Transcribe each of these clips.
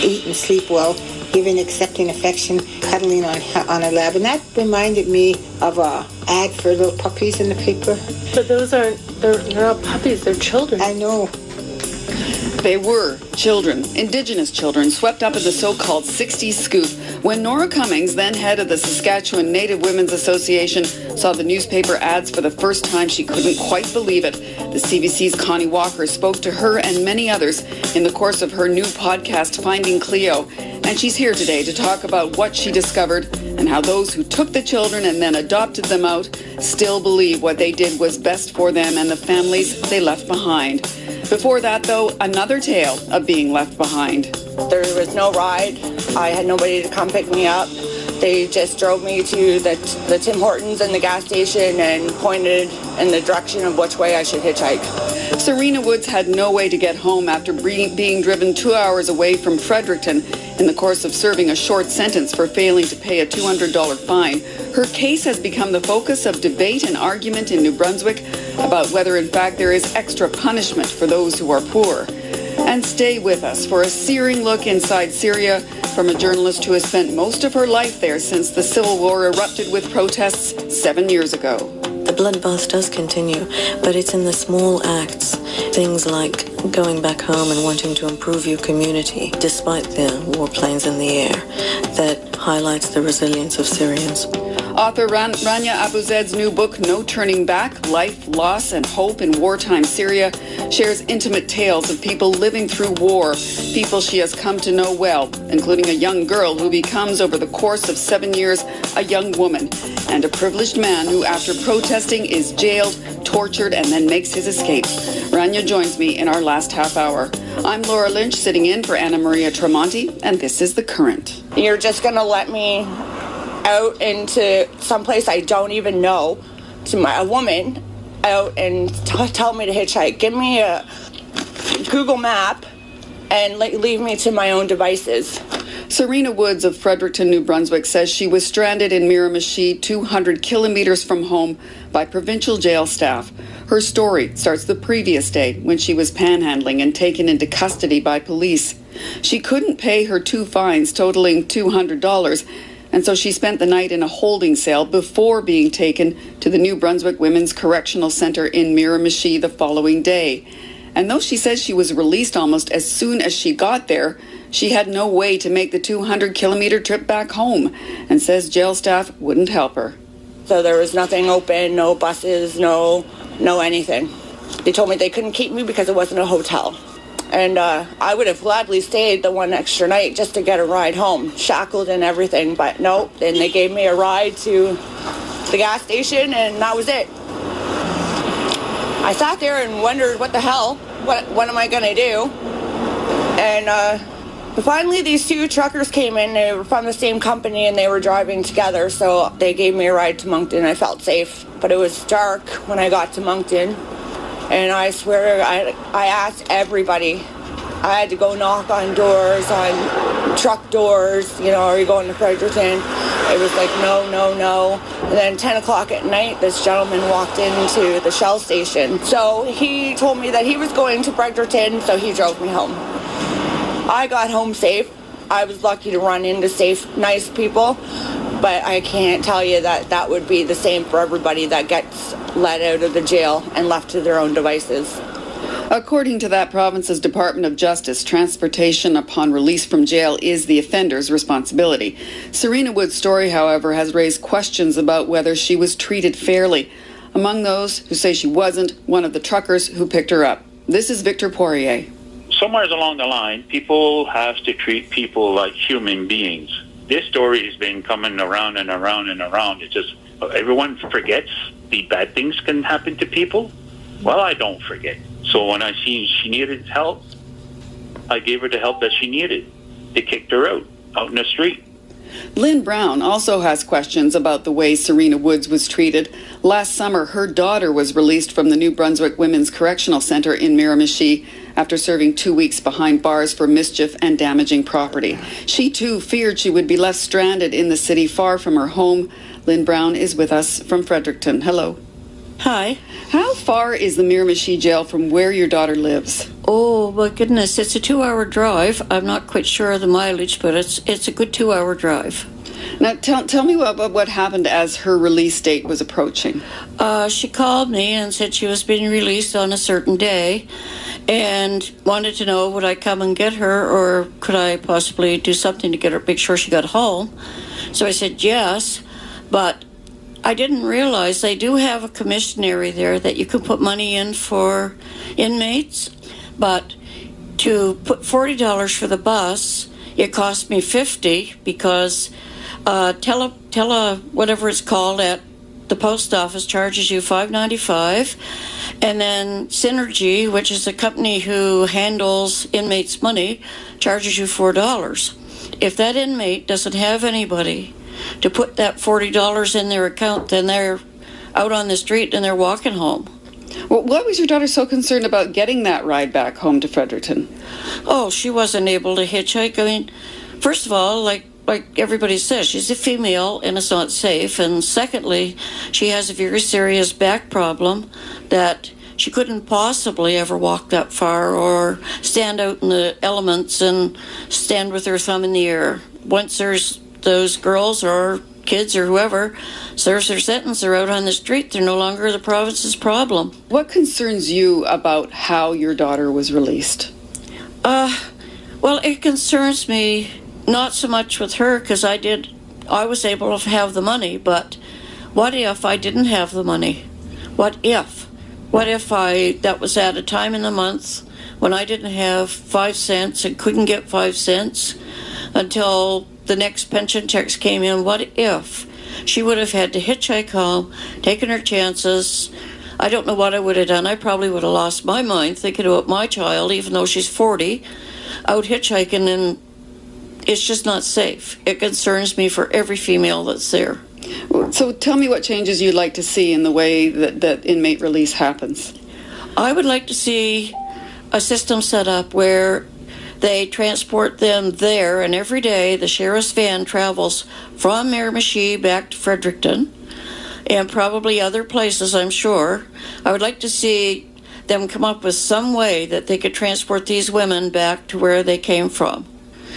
Eat and sleep well, giving, accepting affection, cuddling on her lap. And that reminded me of a ad for little puppies in the paper. But they're not puppies, they're children. I know. They were children, Indigenous children, swept up in the so-called 60s scoop when Nora Cummings, then head of the Saskatchewan Native Women's Association, saw the newspaper ads for the first time. She couldn't quite believe it. The CBC's Connie Walker spoke to her and many others in the course of her new podcast, Finding Cleo. And she's here today to talk about what she discovered and how those who took the children and then adopted them out still believe what they did was best for them and the families they left behind. Before that, though, another tale of being left behind. There was no ride. I had nobody to come pick me up. They just drove me to the Tim Hortons and the gas station and pointed in the direction of which way I should hitchhike. Serena Woods had no way to get home after being driven 2 hours away from Fredericton in the course of serving a short sentence for failing to pay a $200 fine. Her case has become the focus of debate and argument in New Brunswick about whether, in fact, there is extra punishment for those who are poor. And stay with us for a searing look inside Syria from a journalist who has spent most of her life there since the civil war erupted with protests 7 years ago. The bloodbath does continue, but it's in the small acts, things like going back home and wanting to improve your community despite the warplanes in the air, that highlights the resilience of Syrians. Author Rania Abuzed's new book, No Turning Back, Life, Loss, and Hope in Wartime Syria, shares intimate tales of people living through war, people she has come to know well, including a young girl who becomes, over the course of 7 years, a young woman, and a privileged man who, after protesting, is jailed, tortured, and then makes his escape. Rania joins me in our last half hour. I'm Laura Lynch, sitting in for Anna Maria Tremonti, and this is The Current. You're just going to let me out into someplace I don't even know, to a woman out and tell me to hitchhike. Give me a Google map and leave me to my own devices. Serena Woods of Fredericton, New Brunswick, says she was stranded in Miramichi, 200 kilometers from home, by provincial jail staff. Her story starts the previous day when she was panhandling and taken into custody by police. She couldn't pay her 2 fines totaling $200, and so she spent the night in a holding cell before being taken to the New Brunswick Women's Correctional Centre in Miramichi the following day. And though she says she was released almost as soon as she got there, she had no way to make the 200-kilometre trip back home, and says jail staff wouldn't help her. So there was nothing open, no buses, no anything. They told me they couldn't keep me because it wasn't a hotel. And I would have gladly stayed the one extra night just to get a ride home, shackled and everything. But nope, and they gave me a ride to the gas station, and that was it. I sat there and wondered, what the hell? What am I going to do? And finally, these 2 truckers came in. They were from the same company, and they were driving together. So they gave me a ride to Moncton. I felt safe. But it was dark when I got to Moncton. And I swear, I asked everybody. I had to go knock on doors, on truck doors, are you going to Fredericton? It was like, no. And then 10 o'clock at night, this gentleman walked into the Shell station. So he told me that he was going to Fredericton, so he drove me home. I got home safe. I was lucky to run into safe, nice people. But I can't tell you that would be the same for everybody that gets let out of the jail and left to their own devices. According to that province's Department of Justice, transportation upon release from jail is the offender's responsibility. Serena Wood's story, however, has raised questions about whether she was treated fairly. Among those who say she wasn't, one of the truckers who picked her up. This is Victor Poirier. Somewhere along the line, people have to treat people like human beings. This story has been coming around and around and around. It's just everyone forgets the bad things can happen to people. Well, I don't forget. So when I seen she needed help, I gave her the help that she needed. They kicked her out in the street. Lynn Brown also has questions about the way Serena Woods was treated. Last summer, her daughter was released from the New Brunswick Women's Correctional Centre in Miramichi after serving 2 weeks behind bars for mischief and damaging property. She, too, feared she would be left stranded in the city far from her home. Lynn Brown is with us from Fredericton. Hello. Hi. How far is the Miramichi jail from where your daughter lives? Oh, my goodness, it's a 2-hour drive. I'm not quite sure of the mileage, but it's a good 2-hour drive. Now, tell me about what happened as her release date was approaching. She called me and said she was being released on a certain day and wanted to know would I come and get her or could I possibly do something to get her, make sure she got home. So I said yes, but I didn't realize they do have a commissionary there that you can put money in for inmates, but to put $40 for the bus, it cost me $50 because whatever it's called at the post office charges you $5.95, and then Synergy, which is a company who handles inmates' money, charges you $4. If that inmate doesn't have anybody to put that $40 in their account, then they're out on the street and they're walking home. Well, why was your daughter so concerned about getting that ride back home to Fredericton? Oh, she wasn't able to hitchhike. I mean, first of all, like everybody says, she's a female and it's not safe. And secondly, she has a very serious back problem that she couldn't possibly ever walk that far or stand out in the elements and stand with her thumb in the air. Once there's those girls or kids or whoever serves their sentence, they're out on the street, they're no longer the province's problem. What concerns you about how your daughter was released? Well, it concerns me not so much with her because I was able to have the money, but what if I didn't have the money? What if that was at a time in the month when I didn't have 5 cents and couldn't get 5 cents until the next pension checks came in? What if she would have had to hitchhike home, taken her chances? I don't know what I would have done. I probably would have lost my mind thinking about my child, even though she's 40, out hitchhiking, and it's just not safe. It concerns me for every female that's there. So tell me what changes you'd like to see in the way that inmate release happens. I would like to see a system set up where they transport them there, and every day the sheriff's van travels from Miramichi back to Fredericton and probably other places, I'm sure. I would like to see them come up with some way that they could transport these women back to where they came from.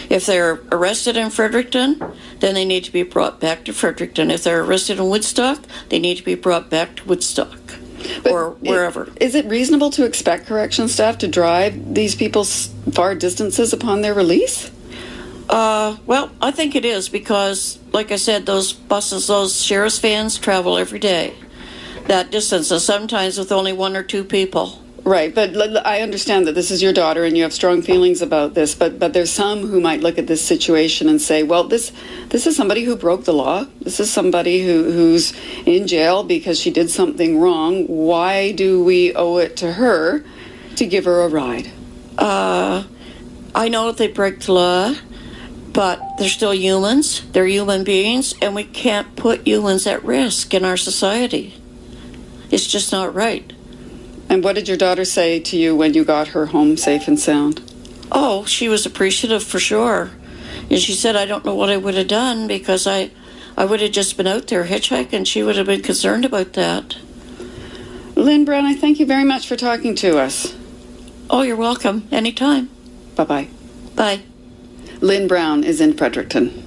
If they're arrested in Fredericton, then they need to be brought back to Fredericton. If they're arrested in Woodstock, they need to be brought back to Woodstock. Or wherever. Is it reasonable to expect correction staff to drive these people far distances upon their release? Well, I think it is because, like I said, those buses, those sheriff's vans travel every day that distance, and sometimes with only 1 or 2 people. Right, but I understand that this is your daughter and you have strong feelings about this, but there's some who might look at this situation and say, well, this is somebody who broke the law. This is somebody who's in jail because she did something wrong. Why do we owe it to her to give her a ride? I know they break the law, but they're still humans. They're human beings, and we can't put humans at risk in our society. It's just not right. And what did your daughter say to you when you got her home safe and sound? Oh, she was appreciative for sure. And she said, I don't know what I would have done because I would have just been out there hitchhiking. She would have been concerned about that. Lynn Brown, I thank you very much for talking to us. Oh, you're welcome. Anytime. Bye-bye. Bye. Lynn Brown is in Fredericton.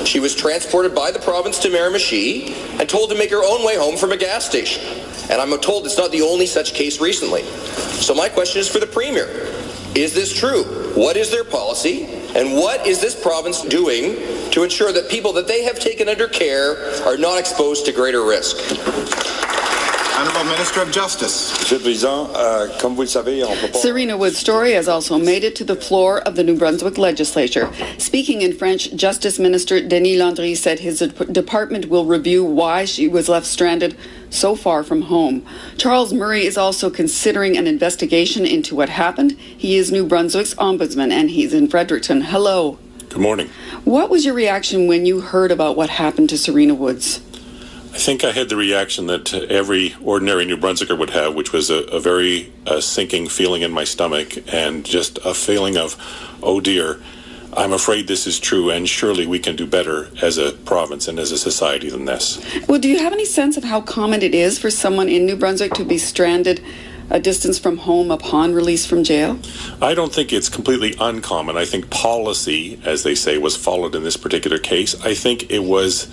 She was transported by the province to Miramichi and told to make her own way home from a gas station. And I'm told it's not the only such case recently. So my question is for the Premier. Is this true? What is their policy? And what is this province doing to ensure that people that they have taken under care are not exposed to greater risk? Honourable Minister of Justice. Monsieur le Président, comme vous le savez, on peut pas... Serena Wood's story has also made it to the floor of the New Brunswick legislature. Speaking in French, Justice Minister Denis Landry said his department will review why she was left stranded so far from home. Charles Murray is also considering an investigation into what happened. He is New Brunswick's ombudsman, and he's in Fredericton. Hello. Good morning. What was your reaction when you heard about what happened to Serena Woods? I think I had the reaction that every ordinary New Brunswicker would have, which was a very sinking feeling in my stomach and just a feeling of, oh dear, I'm afraid this is true, and surely we can do better as a province and as a society than this. Well, do you have any sense of how common it is for someone in New Brunswick to be stranded a distance from home upon release from jail? I don't think it's completely uncommon. I think policy, as they say, was followed in this particular case. I think it was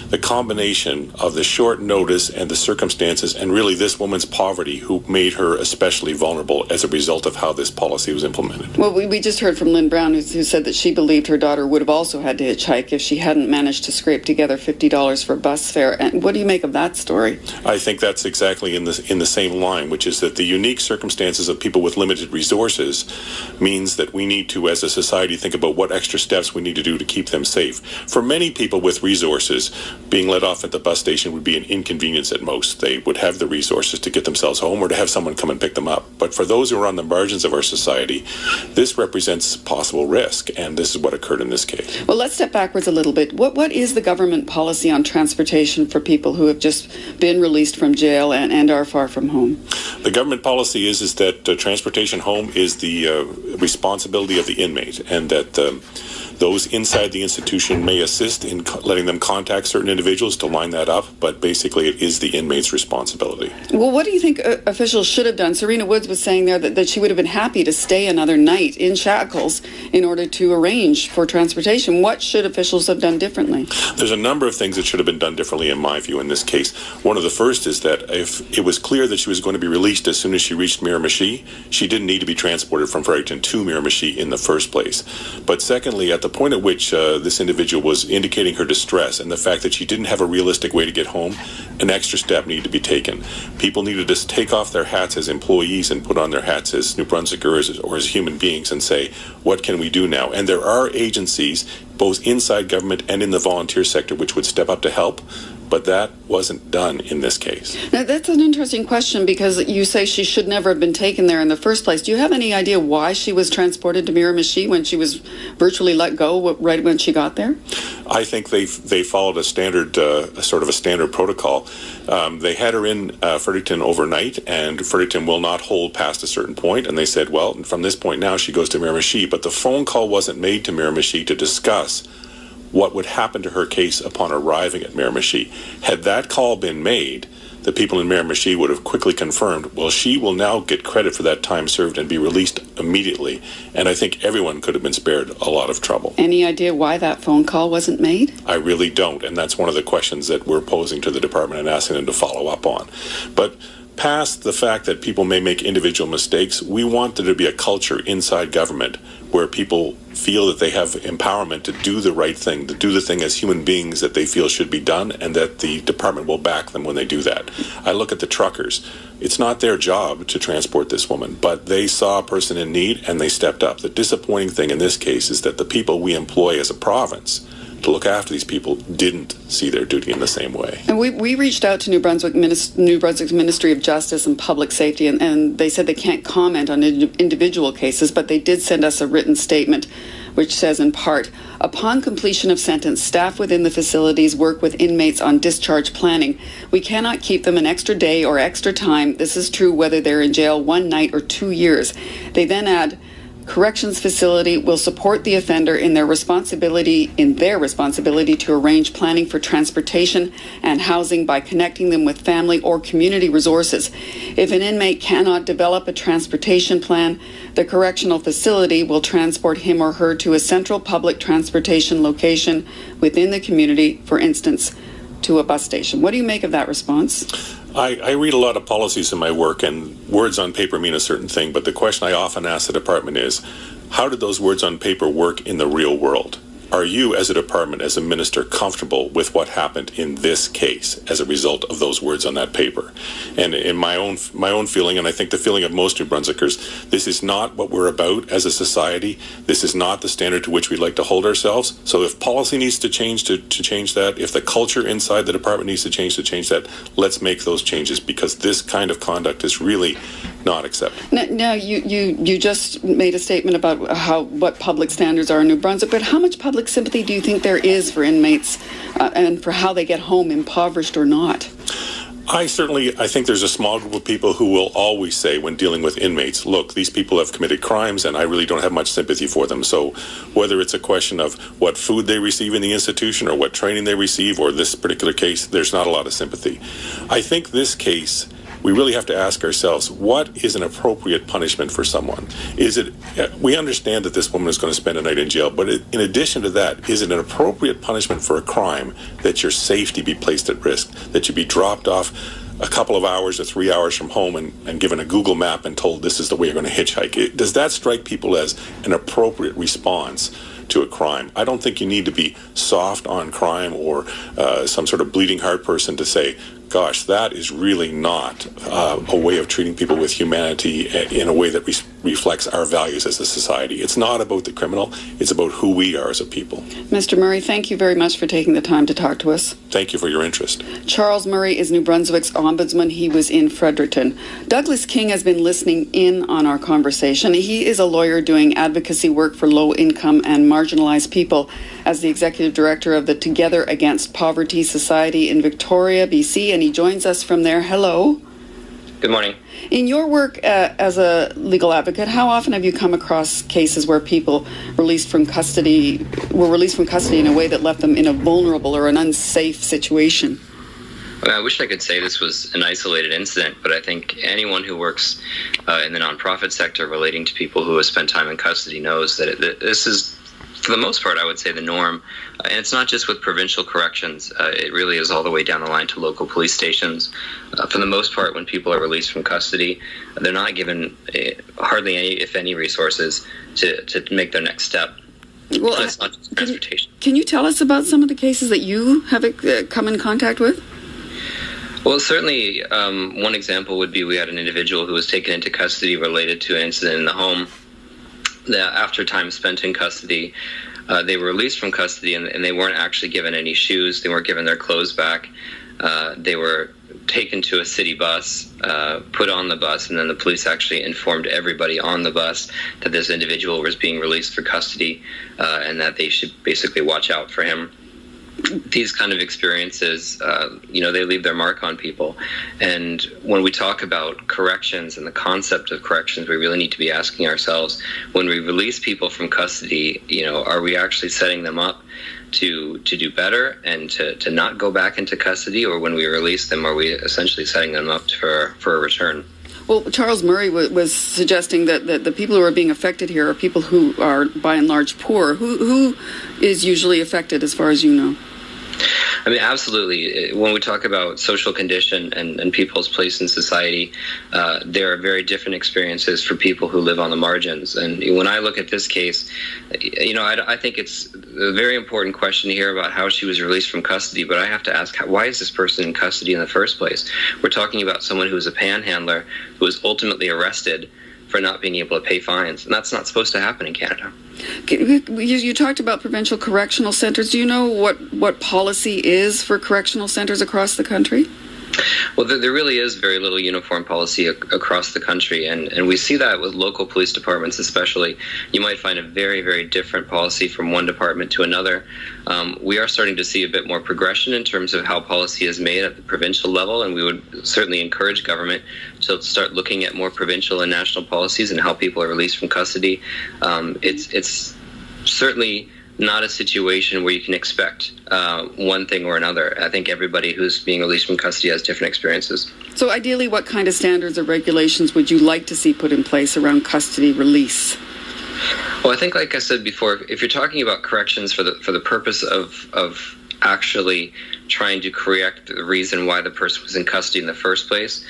the combination of the short notice and the circumstances and really this woman's poverty who made her especially vulnerable as a result of how this policy was implemented. Well, we just heard from Lynn Brown who said that she believed her daughter would have also had to hitchhike if she hadn't managed to scrape together $50 for bus fare. And what do you make of that story? I think that's exactly in the same line, which is that the unique circumstances of people with limited resources means that we need to, as a society, think about what extra steps we need to do to keep them safe. For many people with resources, being let off at the bus station would be an inconvenience at most. They would have the resources to get themselves home or to have someone come and pick them up. But for those who are on the margins of our society, this represents possible risk, and this is what occurred in this case. Well, let's step backwards a little bit. What is the government policy on transportation for people who have just been released from jail and are far from home? The government policy is that transportation home is the responsibility of the inmate, and that those inside the institution may assist in letting them contact certain individuals to line that up, but basically it is the inmate's responsibility. Well, what do you think officials should have done? Serena Woods was saying there that she would have been happy to stay another night in shackles in order to arrange for transportation. What should officials have done differently? There's a number of things that should have been done differently in my view in this case. One of the first is that if it was clear that she was going to be released as soon as she reached Miramichi, she didn't need to be transported from Fredericton to Miramichi in the first place. But secondly, at the point at which this individual was indicating her distress and the fact that she didn't have a realistic way to get home, an extra step needed to be taken. People needed to take off their hats as employees and put on their hats as New Brunswickers or as human beings and say, what can we do now? And there are agencies, both inside government and in the volunteer sector, which would step up to help. But that wasn't done in this case. Now, that's an interesting question because you say she should never have been taken there in the first place. Do you have any idea why she was transported to Miramichi when she was virtually let go right when she got there? I think they followed a standard, sort of a standard protocol. They had her in Fredericton overnight, and Fredericton will not hold past a certain point. And they said, well, from this point now she goes to Miramichi. But the phone call wasn't made to Miramichi to discuss what would happen to her case upon arriving at Miramichi. Had that call been made, the people in Miramichi would have quickly confirmed, well, she will now get credit for that time served and be released immediately. And I think everyone could have been spared a lot of trouble. Any idea why that phone call wasn't made? I really don't, and that's one of the questions that we're posing to the department and asking them to follow up on. But past the fact that people may make individual mistakes, we want there to be a culture inside government where people feel that they have empowerment to do the right thing, to do the thing as human beings that they feel should be done, and that the department will back them when they do that. I look at the truckers. It's not their job to transport this woman, but they saw a person in need and they stepped up. The disappointing thing in this case is that the people we employ as a province to look after these people didn't see their duty in the same way. And we reached out to New Brunswick's Ministry of Justice and Public Safety, and they said they can't comment on individual cases, but they did send us a written statement which says in part, upon completion of sentence, staff within the facilities work with inmates on discharge planning. We cannot keep them an extra day or extra time. This is true whether they're in jail 1 night or 2 years. They then add, corrections facility will support the offender in their responsibility to arrange planning for transportation and housing by connecting them with family or community resources. If an inmate cannot develop a transportation plan, the correctional facility will transport him or her to a central public transportation location within the community, for instance, to a bus station. What do you make of that response? I read a lot of policies in my work, and words on paper mean a certain thing, but the question I often ask the department is, how did those words on paper work in the real world? Are you, as a department, as a minister, comfortable with what happened in this case as a result of those words on that paper? And in my own feeling, and I think the feeling of most New Brunswickers, this is not what we're about as a society. This is not the standard to which we'd like to hold ourselves. So if policy needs to change to change that, if the culture inside the department needs to change that, let's make those changes, because this kind of conduct is really not acceptable. Now you just made a statement about what public standards are in New Brunswick, but how much public sympathy do you think there is for inmates and for how they get home, impoverished or not? I think there's a small group of people who will always say when dealing with inmates, look, these people have committed crimes and I really don't have much sympathy for them. So whether it's a question of what food they receive in the institution or what training they receive or this particular case, there's not a lot of sympathy. I think this case, we really have to ask ourselves, what is an appropriate punishment for someone? We understand that this woman is going to spend a night in jail, but in addition to that, is it an appropriate punishment for a crime that your safety be placed at risk, that you be dropped off a couple of hours or 3 hours from home and given a Google map and told this is the way you're going to hitchhike? Does that strike people as an appropriate response to a crime? I don't think you need to be soft on crime or some sort of bleeding heart person to say, gosh, that is really not a way of treating people with humanity in a way that reflects our values as a society. It's not about the criminal, it's about who we are as a people. Mr. Murray, thank you very much for taking the time to talk to us. Thank you for your interest. Charles Murray is New Brunswick's ombudsman. He was in Fredericton. Douglas King has been listening in on our conversation. He is a lawyer doing advocacy work for low-income and marginalized people as the executive director of the Together Against Poverty Society in Victoria, BC, and he joins us from there. Hello. Good morning. In your work as a legal advocate, how often have you come across cases where people were released from custody in a way that left them in a vulnerable or an unsafe situation? I wish I could say this was an isolated incident, but I think anyone who works in the nonprofit sector relating to people who have spent time in custody knows that this is, for the most part, I would say the norm. And it's not just with provincial corrections. It really is all the way down the line to local police stations. For the most part, when people are released from custody, they're not given hardly any, if any, resources to make their next step. Well, it's not just transportation. Can you tell us about some of the cases that you have come in contact with? Well, certainly one example would be we had an individual who was taken into custody related to an incident in the home. After time spent in custody, they were released from custody and they weren't actually given any shoes. They weren't given their clothes back. They were taken to a city bus, put on the bus, and then the police actually informed everybody on the bus that this individual was being released for custody and that they should basically watch out for him. These kind of experiences, they leave their mark on people. And when we talk about corrections and the concept of corrections, we really need to be asking ourselves, when we release people from custody, are we actually setting them up to do better and to not go back into custody? Or when we release them, are we essentially setting them up for a return? Well, Charles Murray was suggesting that the people who are being affected here are people who are, by and large, poor. Who is usually affected, as far as you know? I mean, absolutely. When we talk about social condition and people's place in society, there are very different experiences for people who live on the margins. And when I look at this case, I think it's a very important question to hear about how she was released from custody. But I have to ask, why is this person in custody in the first place? We're talking about someone who was a panhandler who was ultimately arrested for not being able to pay fines. And that's not supposed to happen in Canada. You talked about provincial correctional centres. Do you know what policy is for correctional centres across the country? Well, there really is very little uniform policy across the country, and we see that with local police departments especially. You might find a very, very different policy from one department to another. We are starting to see a bit more progression in terms of how policy is made at the provincial level, and we would certainly encourage government to start looking at more provincial and national policies and how people are released from custody. It's certainly not a situation where you can expect one thing or another. I think everybody who's being released from custody has different experiences. So ideally, what kind of standards or regulations would you like to see put in place around custody release? Well, I think, like I said before, if you're talking about corrections for the purpose of actually trying to correct the reason why the person was in custody in the first place,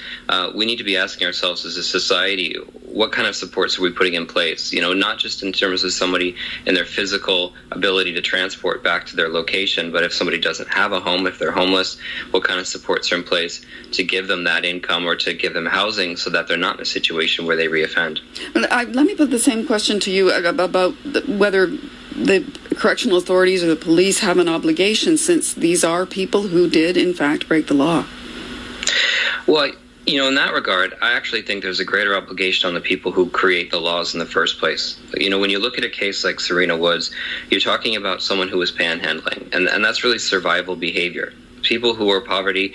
we need to be asking ourselves as a society, what kind of supports are we putting in place? Not just in terms of somebody and their physical ability to transport back to their location, but if somebody doesn't have a home, if they're homeless, what kind of supports are in place to give them that income or to give them housing so that they're not in a situation where they reoffend? Let me put the same question to you about whether the correctional authorities or the police have an obligation, since these are people who did, in fact, break the law. Well, You know, in that regard, I actually think there's a greater obligation on the people who create the laws in the first place. You know, when you look at a case like Serena Woods, you're talking about someone who was panhandling, and that's really survival behavior. People who are poverty,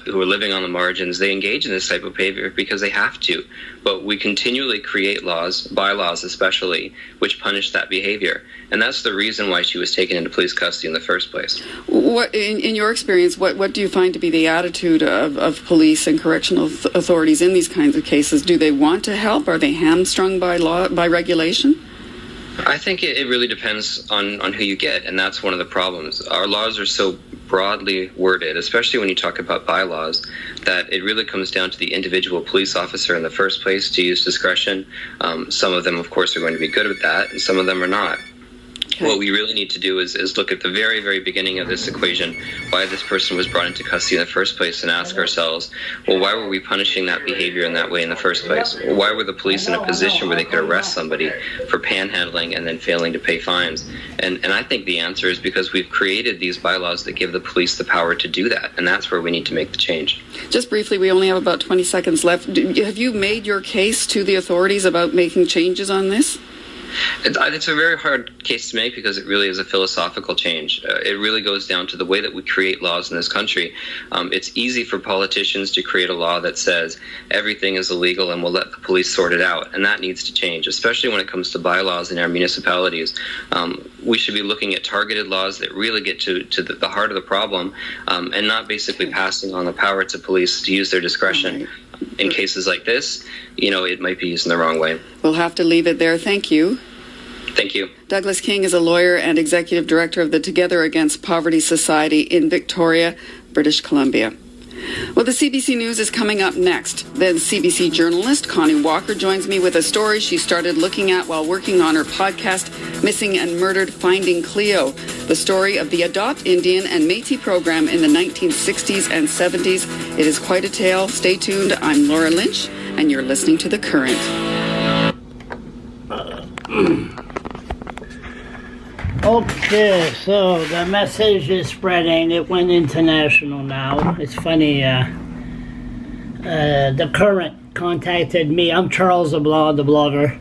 who are living on the margins, they engage in this type of behavior because they have to. But we continually create laws, bylaws especially, which punish that behavior. And that's the reason why she was taken into police custody in the first place. What, in your experience, what do you find to be the attitude of police and correctional authorities in these kinds of cases? Do they want to help? Are they hamstrung by law, by regulation? I think it really depends on who you get, and that's one of the problems. Our laws are so broadly worded, especially when you talk about bylaws, that it really comes down to the individual police officer in the first place to use discretion. Some of them, of course, are going to be good at that, and some of them are not. Okay. What we really need to do is look at the very, very beginning of this equation, why this person was brought into custody in the first place, and ask ourselves, well, why were we punishing that behavior in that way in the first place? Why were the police in a position where they could arrest somebody for panhandling and then failing to pay fines? And I think the answer is because we've created these bylaws that give the police the power to do that, and that's where we need to make the change. Just briefly, we only have about 20 seconds left. Have you made your case to the authorities about making changes on this? It's a very hard case to make because it really is a philosophical change. It really goes down to the way that we create laws in this country. It's easy for politicians to create a law that says everything is illegal and we'll let the police sort it out, and that needs to change, especially when it comes to bylaws in our municipalities. We should be looking at targeted laws that really get to the heart of the problem, and not basically passing on the power to police to use their discretion. In cases like this, it might be used in the wrong way. We'll have to leave it there. Thank you. Thank you. Douglas King is a lawyer and executive director of the Together Against Poverty Society in Victoria, British Columbia. Well, the CBC News is coming up next. Then CBC journalist Connie Walker joins me with a story she started looking at while working on her podcast, Missing and Murdered, Finding Cleo, the story of the Adopt Indian and Métis program in the 1960s and 70s. It is quite a tale. Stay tuned. I'm Laura Lynch, and you're listening to The Current. Okay, so the message is spreading. It went international now. It's funny, The Current contacted me. I'm Charles LeBlanc, the blogger.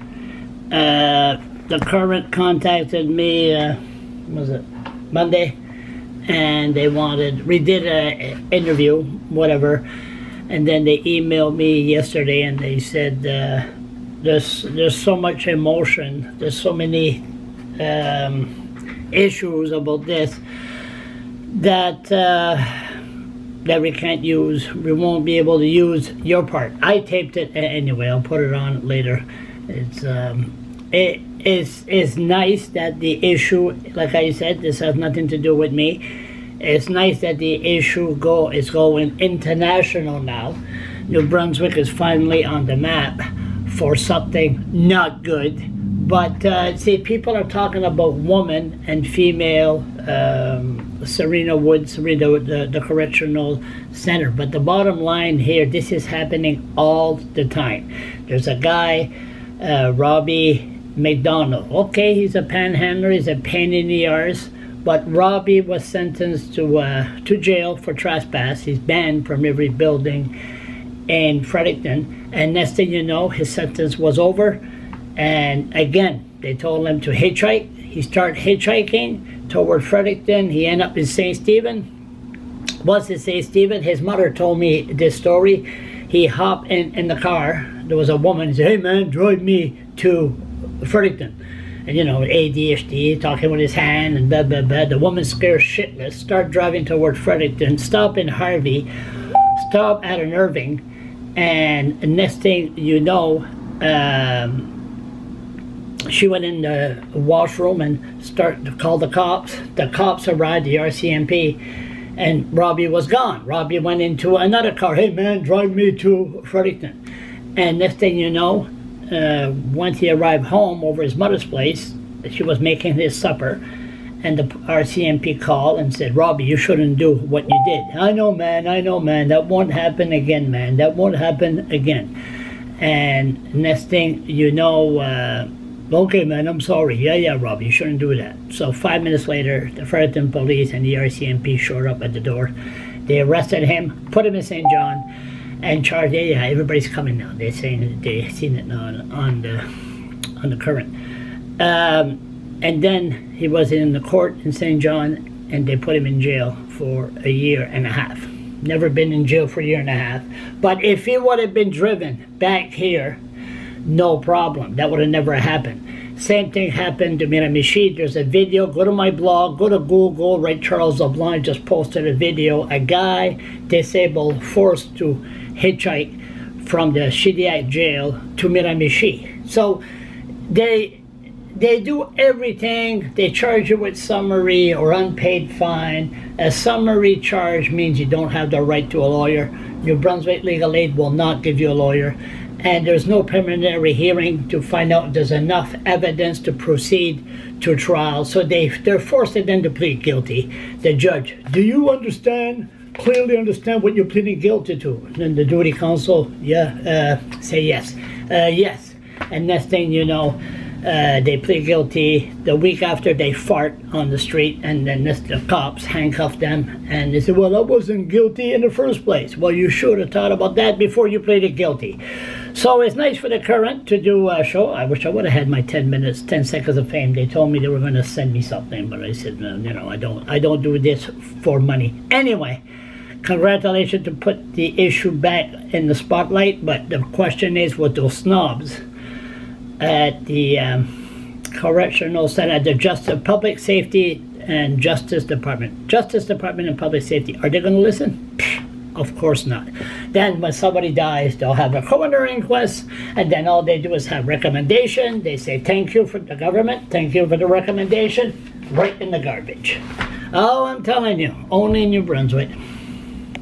The Current contacted me, Monday? And they we did an interview, whatever, and then they emailed me yesterday and they said there's so much emotion, there's so many issues about this that we can't use. We won't be able to use your part. I taped it anyway. I'll put it on later. It's nice that the issue, like I said, this has nothing to do with me. It's nice that the issue is going international now. New Brunswick is finally on the map for something not good. But see, people are talking about woman and female, Serena Woods, the correctional center. But the bottom line here, this is happening all the time. There's a guy, Robbie McDonald. Okay, he's a panhandler, he's a pain in the arse. But Robbie was sentenced to jail for trespass. He's banned from every building in Fredericton. And next thing you know, his sentence was over. And again, they told him to hitchhike. He started hitchhiking toward Fredericton. He ended up in St. Stephen. Once in St. Stephen, his mother told me this story. He hopped in the car. There was a woman. He said, "Hey man, drive me to Fredericton." And ADHD, talking with his hand and blah, blah, blah. The woman scared shitless, start driving toward Fredericton, stop in Harvey, stop at an Irving. And next thing you know, she went in the washroom and started to call the cops. The cops arrived, the RCMP, and Robbie was gone. Robbie went into another car. "Hey man, drive me to Fredericton." And next thing you know, once he arrived home over his mother's place, she was making his supper, and the RCMP called and said, "Robbie, you shouldn't do what you did." I know man, that won't happen again, man, that won't happen again." And next thing you know, "Okay, man, I'm sorry. Yeah, Robbie, you shouldn't do that." So 5 minutes later, the Fredericton police and the RCMP showed up at the door. They arrested him, put him in St. John, and charged. Yeah, everybody's coming now. They're saying that they've seen it on the current. And then he was in the court in St. John, and they put him in jail for 1.5 years. Never been in jail for 1.5 years. But if he would have been driven back here, no problem. That would have never happened. Same thing happened to Miramichi. There's a video. Go to my blog. Go to Google. Right, Charles LeBlanc just posted a video. A guy disabled forced to hitchhike from the Shediac jail to Miramichi. So they do everything. They charge you with summary or unpaid fine. A summary charge means you don't have the right to a lawyer. New Brunswick Legal Aid will not give you a lawyer. And there's no preliminary hearing to find out if there's enough evidence to proceed to trial. So they're forced then to plead guilty. The judge, do you clearly understand what you're pleading guilty to? And then the duty counsel, say yes. Yes. And next thing you know, they plead guilty. The week after, they fart on the street, and then the cops handcuff them, and they say, well, I wasn't guilty in the first place. Well, you should have thought about that before you pleaded guilty. So it's nice for the Current to do a show. I wish I would have had my 10 seconds of fame. They told me they were going to send me something, but I said, no, I don't do this for money. Anyway, congratulations to put the issue back in the spotlight, but the question is with those snobs at the Correctional Center, at the Public Safety and Justice Department. Justice Department and Public Safety, are they going to listen? Of course not. Then when somebody dies, they'll have a coroner inquest, and then all they do is have recommendation. They say, thank you for the government, thank you for the recommendation, right in the garbage. Oh, I'm telling you, only in New Brunswick.